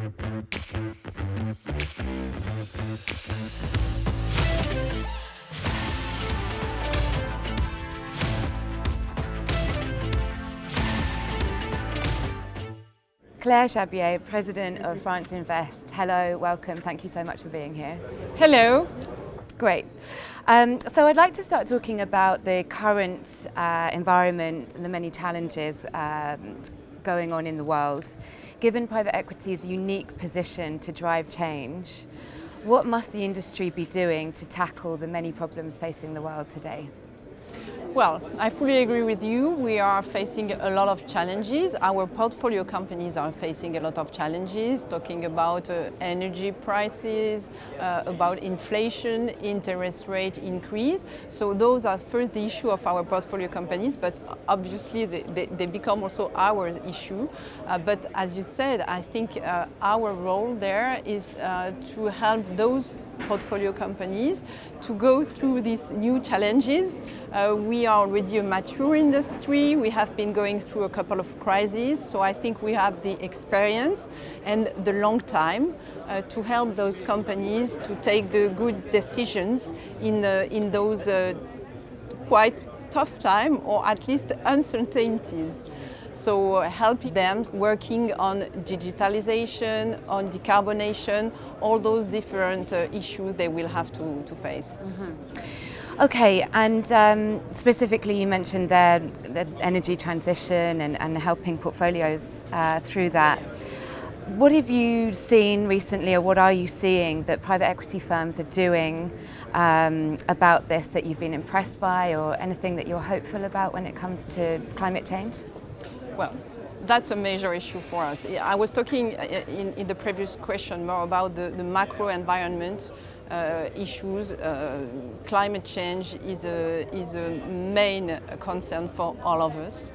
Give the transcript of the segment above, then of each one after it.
Claire Chabrier, President of France Invest. Hello, welcome. Thank you so much for being here. Hello. Great. So I'd like to start talking about the current environment and the many challenges going on in the world. Given private equity's unique position to drive change, what must the industry be doing to tackle the many problems facing the world today? Well, I fully agree with you. We are facing a lot of challenges. Our portfolio companies are facing a lot of challenges, talking about energy prices, about inflation, interest rate increase. So those are first the issue of our portfolio companies, but obviously they become also our issue. But as you said, I think our role there is to help those portfolio companies to go through these new challenges. We are already a mature industry. We have been going through a couple of crises, so I think we have the experience and the long time to help those companies to take the good decisions in those quite tough time, or at least uncertainties. So helping them working on digitalization, on decarbonation, all those different issues they will have to face. Mm-hmm. Okay, and specifically you mentioned the energy transition and helping portfolios through that. What have you seen recently, or what are you seeing that private equity firms are doing about this that you've been impressed by, or anything that you're hopeful about when it comes to climate change? Well, that's a major issue for us. I was talking in the previous question more about the macro environment issues. Climate change is a main concern for all of us,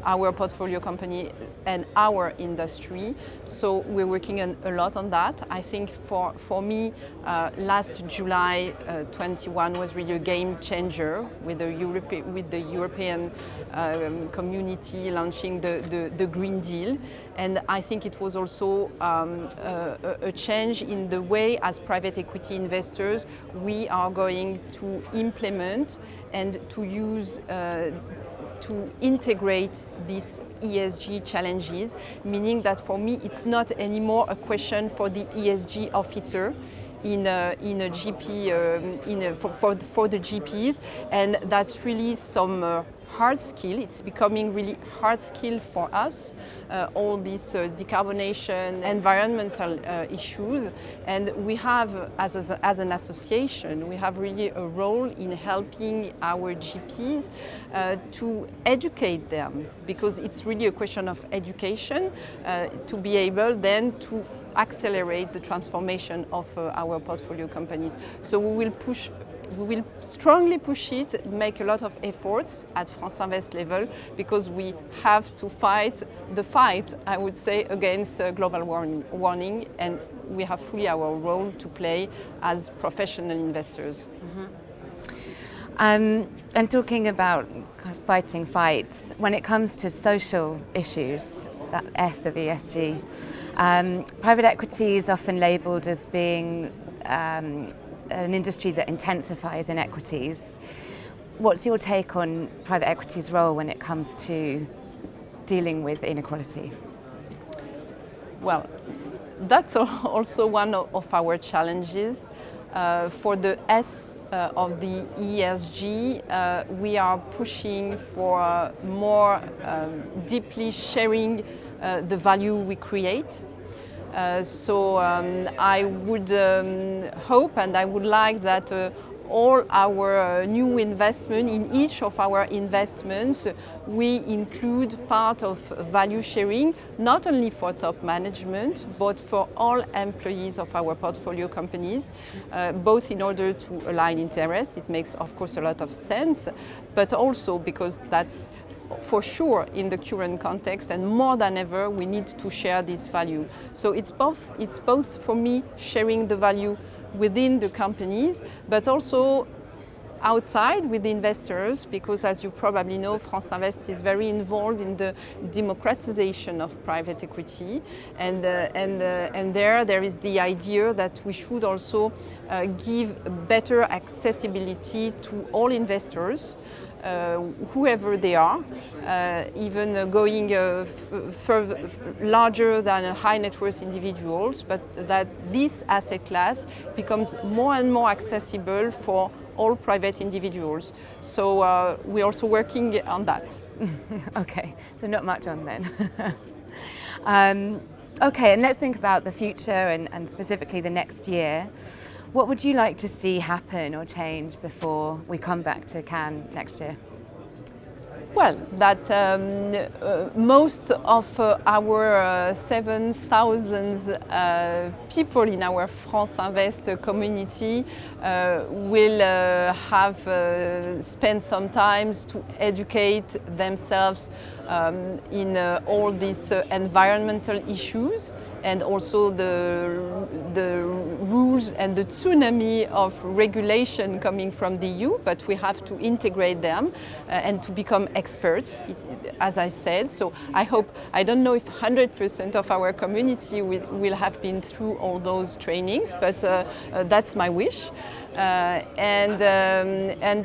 our portfolio company and our industry. So we're working a lot on that. I think for me, last July 21 was really a game changer with the European community launching the Green Deal. And I think it was also a change in the way, as private equity investors, we are going to implement and to use, to integrate these ESG challenges, meaning that for me it's not anymore a question for the ESG officer in a GP, for the GPs, and that's really some hard skill. It's becoming really hard skill for us, all these decarbonation, environmental issues, and we have, as an association, we have really a role in helping our GPs to educate them, because it's really a question of education to be able then to accelerate the transformation of our portfolio companies. So we will strongly push it, make a lot of efforts at France Invest level, because we have to fight the fight, I would say, against global warming, and we have fully our role to play as professional investors. Mm-hmm. And talking about fighting fights, when it comes to social issues, that S of ESG, private equity is often labelled as being an industry that intensifies inequities. What's your take on private equity's role when it comes to dealing with inequality? Well, that's also one of our challenges. For the S of the ESG, we are pushing for more deeply sharing the value we create. So I would hope, and I would like that all our new investment, in each of our investments, we include part of value sharing, not only for top management, but for all employees of our portfolio companies, both in order to align interests. It makes, of course, a lot of sense, but also because that's for sure in the current context, and more than ever we need to share this value. So it's both for me sharing the value within the companies, but also outside with the investors, because as you probably know, France Invest is very involved in the democratization of private equity, and there is the idea that we should also give better accessibility to all investors, whoever they are, even going further, larger than high net worth individuals, but that this asset class becomes more and more accessible for all private individuals. So we're also working on that. Okay, so not much on then. Okay, and let's think about the future and specifically the next year. What would you like to see happen or change before we come back to Cannes next year? Well, that most of our 7,000 people in our France Invest community will have spent some time to educate themselves in all these environmental issues, and also the rules and the tsunami of regulation coming from the EU, but we have to integrate them and to become experts, as I said. So I don't know if 100% of our community will have been through all those trainings, but that's my wish. And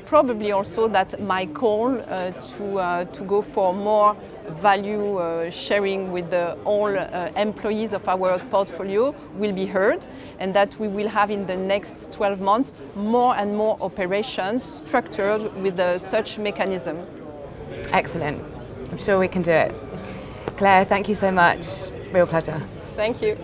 probably also that my call to go for more value sharing with all employees of our portfolio will be heard, and that we will have in the next 12 months more and more operations structured with such mechanism. Excellent. I'm sure we can do it. Claire, thank you so much. Real pleasure. Thank you.